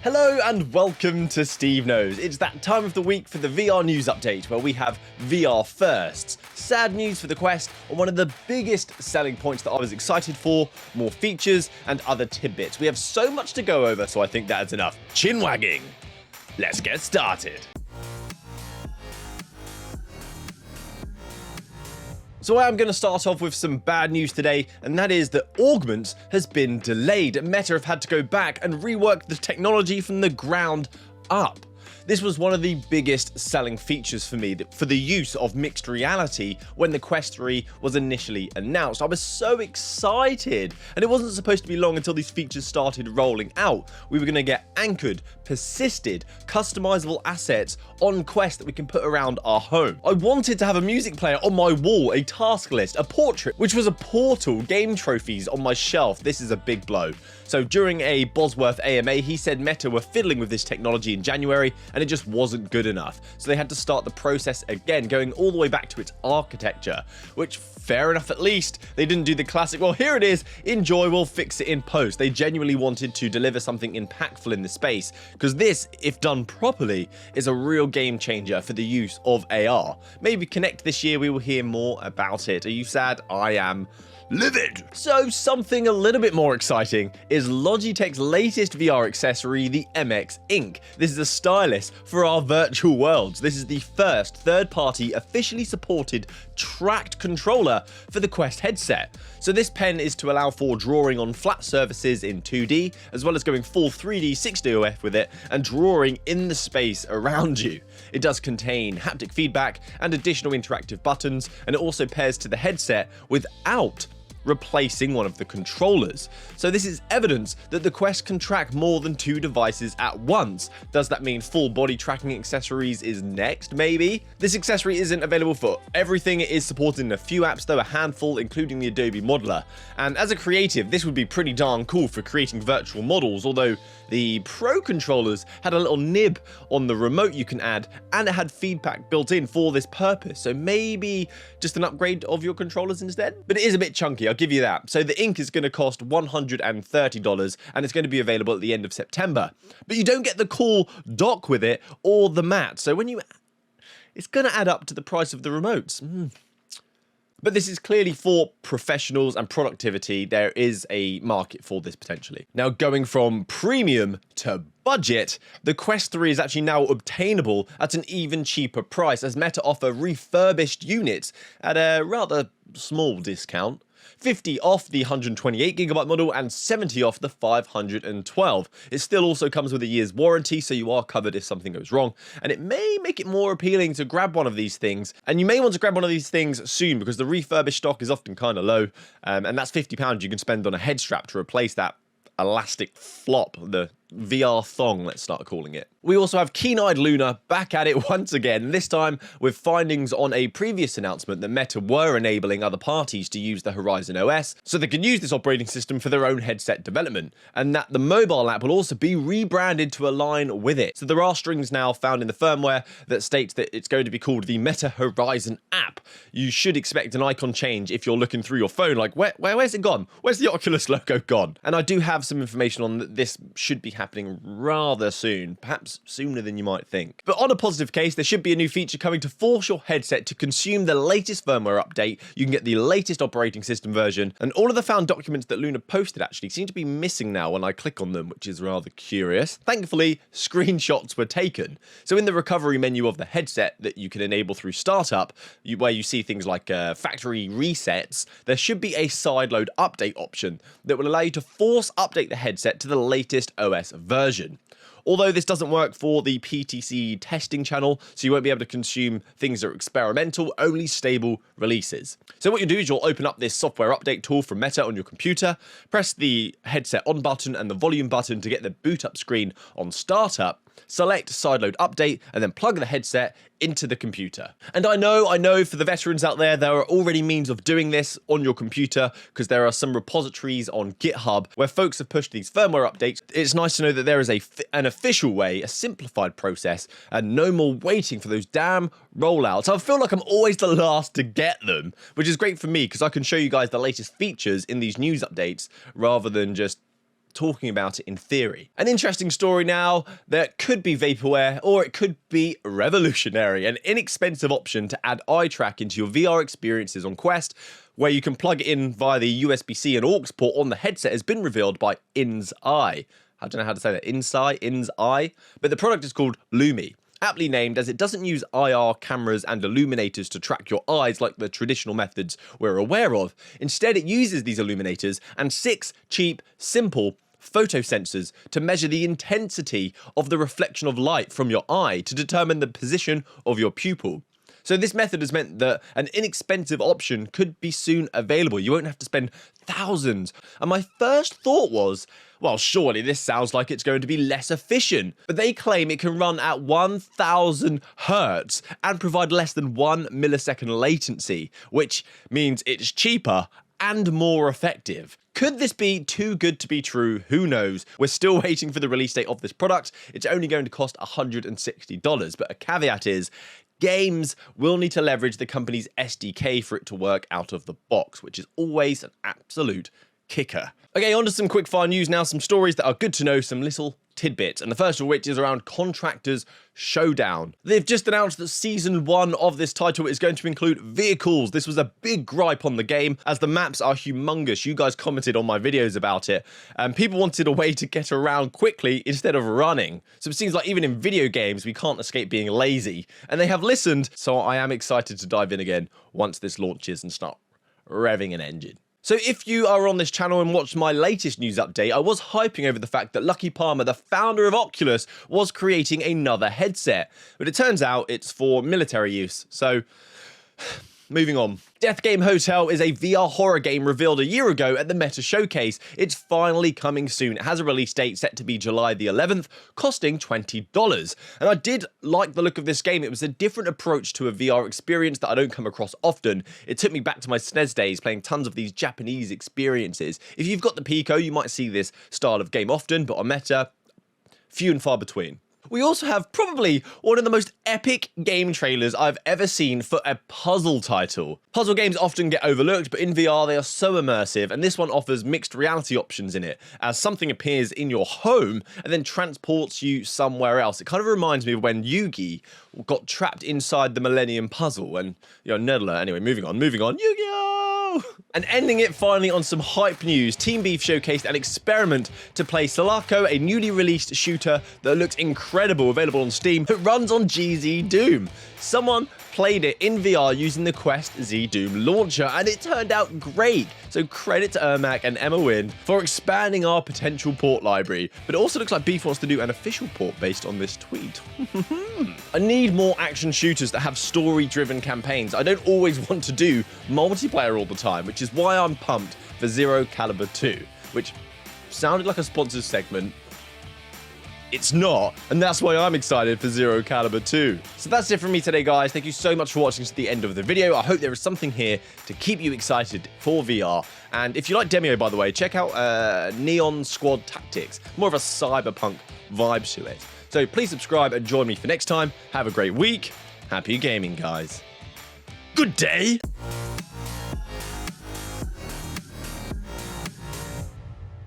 Hello and welcome to Steve Knows. It's that time of the week for the VR news update where we have VR firsts, sad news for the Quest, or one of the biggest selling points that I was excited for, more features and other tidbits. We have so much to go over, so I think that's enough chin wagging. Let's get started. So I'm going to start off with some bad news today, and that is that Augments has been delayed. Meta have had to go back and rework the technology from the ground up. This was one of the biggest selling features for me for the use of mixed reality when the Quest 3 was initially announced. I was so excited, and it wasn't supposed to be long until these features started rolling out. We were going to get anchored, persisted, customizable assets on Quest that we can put around our home. I wanted to have a music player on my wall, a task list, a portrait, which was a portal, game trophies on my shelf. This is a big blow. So during a Bosworth AMA, he said Meta were fiddling with this technology in January and it just wasn't good enough. So they had to start the process again, going all the way back to its architecture, which fair enough at least. They didn't do the classic, well, here it is, enjoy, we'll fix it in post. They genuinely wanted to deliver something impactful in the space, because this, if done properly, is a real game changer for the use of AR. Maybe Connect this year, we will hear more about it. Are you sad? I am. Livid! So something a little bit more exciting is Logitech's latest VR accessory, the MX Ink. This is a stylus for our virtual worlds. This is the first third-party officially supported tracked controller for the Quest headset. So this pen is to allow for drawing on flat surfaces in 2D, as well as going full 3D 6DOF with it and drawing in the space around you. It does contain haptic feedback and additional interactive buttons, and it also pairs to the headset without replacing one of the controllers. So this is evidence that the Quest can track more than two devices at once. Does that mean full body tracking accessories is next, maybe? This accessory isn't available for everything. It is supported in a few apps though, a handful, including the Adobe Modeler. And as a creative, this would be pretty darn cool for creating virtual models, although the Pro controllers had a little nib on the remote you can add, and it had feedback built in for this purpose. So maybe just an upgrade of your controllers instead? But it is a bit chunky, I'll give you that. So the Ink is going to cost $130, and it's going to be available at the end of September. But you don't get the cool dock with it or the mat. So when you... it's going to add up to the price of the remotes. But this is clearly for professionals and productivity. There is a market for this potentially. Now, going from premium to budget, the Quest 3 is actually now obtainable at an even cheaper price, as Meta offer refurbished units at a rather small discount. 50 off the 128GB model and 70 off the 512. It still also comes with a year's warranty, so you are covered if something goes wrong, and it may make it more appealing to grab one of these things. And you may want to grab one of these things soon, because the refurbished stock is often kind of low, and that's £50 you can spend on a head strap to replace that elastic flop, the VR thong, let's start calling it. We also have keen-eyed Luna back at it once again, this time with findings on a previous announcement that Meta were enabling other parties to use the Horizon OS so they can use this operating system for their own headset development, and that the mobile app will also be rebranded to align with it. So there are strings now found in the firmware that states that it's going to be called the Meta Horizon app. You should expect an icon change if you're looking through your phone, like where's it gone? Where's the Oculus logo gone? And I do have some information on that this should be happening rather soon, perhaps sooner than you might think. But on a positive case, there should be a new feature coming to force your headset to consume the latest firmware update. You can get the latest operating system version, and all of the found documents that Luna posted actually seem to be missing now when I click on them, which is rather curious. Thankfully, screenshots were taken. So in the recovery menu of the headset that you can enable through startup, where you see things like factory resets, there should be a sideload update option that will allow you to force update the headset to the latest OS version. Although this doesn't work for the PTC testing channel, so you won't be able to consume things that are experimental, only stable releases. So what you do is you'll open up this software update tool from Meta on your computer, press the headset on button and the volume button to get the boot up screen on startup, select sideload update, and then plug the headset into the computer. And I know for the veterans out there, there are already means of doing this on your computer, because there are some repositories on GitHub where folks have pushed these firmware updates. It's nice to know that there is an official way, a simplified process, and no more waiting for those damn rollouts. I feel like I'm always the last to get them, which is great for me because I can show you guys the latest features in these news updates rather than just talking about it in theory. An interesting story now that could be vaporware or it could be revolutionary, an inexpensive option to add eye track into your VR experiences on Quest, where you can plug it in via the USB-C and aux port on the headset, has been revealed by In's Eye. I don't know how to say that, In's Eye, but the product is called Lumi. Aptly named as it doesn't use IR cameras and illuminators to track your eyes like the traditional methods we're aware of. Instead, it uses these illuminators and 6 cheap, simple photo sensors to measure the intensity of the reflection of light from your eye to determine the position of your pupil. So this method has meant that an inexpensive option could be soon available. You won't have to spend thousands. And my first thought was, well, surely this sounds like it's going to be less efficient. But they claim it can run at 1000 hertz and provide less than 1 millisecond latency, which means it's cheaper and more effective. Could this be too good to be true? Who knows? We're still waiting for the release date of this product. It's only going to cost $160, but a caveat is games will need to leverage the company's SDK for it to work out of the box, which is always an absolute kicker. Okay, on to some quickfire news now, some stories that are good to know, some little tidbits, and the first of which is around Contractors Showdown. They've just announced that Season 1 of this title is going to include vehicles. This was a big gripe on the game, as the maps are humongous. You guys commented on my videos about it, and people wanted a way to get around quickly instead of running. So it seems like even in video games, we can't escape being lazy, and they have listened, so I am excited to dive in again once this launches and start revving an engine. So if you are on this channel and watched my latest news update, I was hyping over the fact that Lucky Palmer, the founder of Oculus, was creating another headset. But it turns out it's for military use. So moving on. Death Game Hotel is a VR horror game revealed a year ago at the Meta Showcase. It's finally coming soon. It has a release date set to be July the 11th, costing $20. And I did like the look of this game. It was a different approach to a VR experience that I don't come across often. It took me back to my SNES days, playing tons of these Japanese experiences. If you've got the Pico, you might see this style of game often, but on Meta, few and far between. We also have probably one of the most epic game trailers I've ever seen for a puzzle title. Puzzle games often get overlooked, but in VR they are so immersive, and this one offers mixed reality options in it, as something appears in your home and then transports you somewhere else. It kind of reminds me of when Yugi got trapped inside the Millennium Puzzle, and Nerdler. Anyway, moving on, Yu-Gi-Oh! And ending it finally on some hype news, Team Beef showcased an experiment to play Sulaco, a newly released shooter that looks incredible, available on Steam, that runs on GZ Doom. Someone played it in VR using the Quest Z Doom launcher, and it turned out great. So credit to Ermac and Emma Wynn for expanding our potential port library. But it also looks like Beef wants to do an official port based on this tweet. I need more action shooters that have story-driven campaigns. I don't always want to do multiplayer all the time, which is why I'm pumped for Zero Caliber 2, which sounded like a sponsored segment. It's not, and that's why I'm excited for Zero Caliber 2. So that's it from me today, guys. Thank you so much for watching to the end of the video. I hope there is something here to keep you excited for VR. And if you like Demio, by the way, check out Neon Squad Tactics. More of a cyberpunk vibe to it. So please subscribe and join me for next time. Have a great week. Happy gaming, guys. Good day.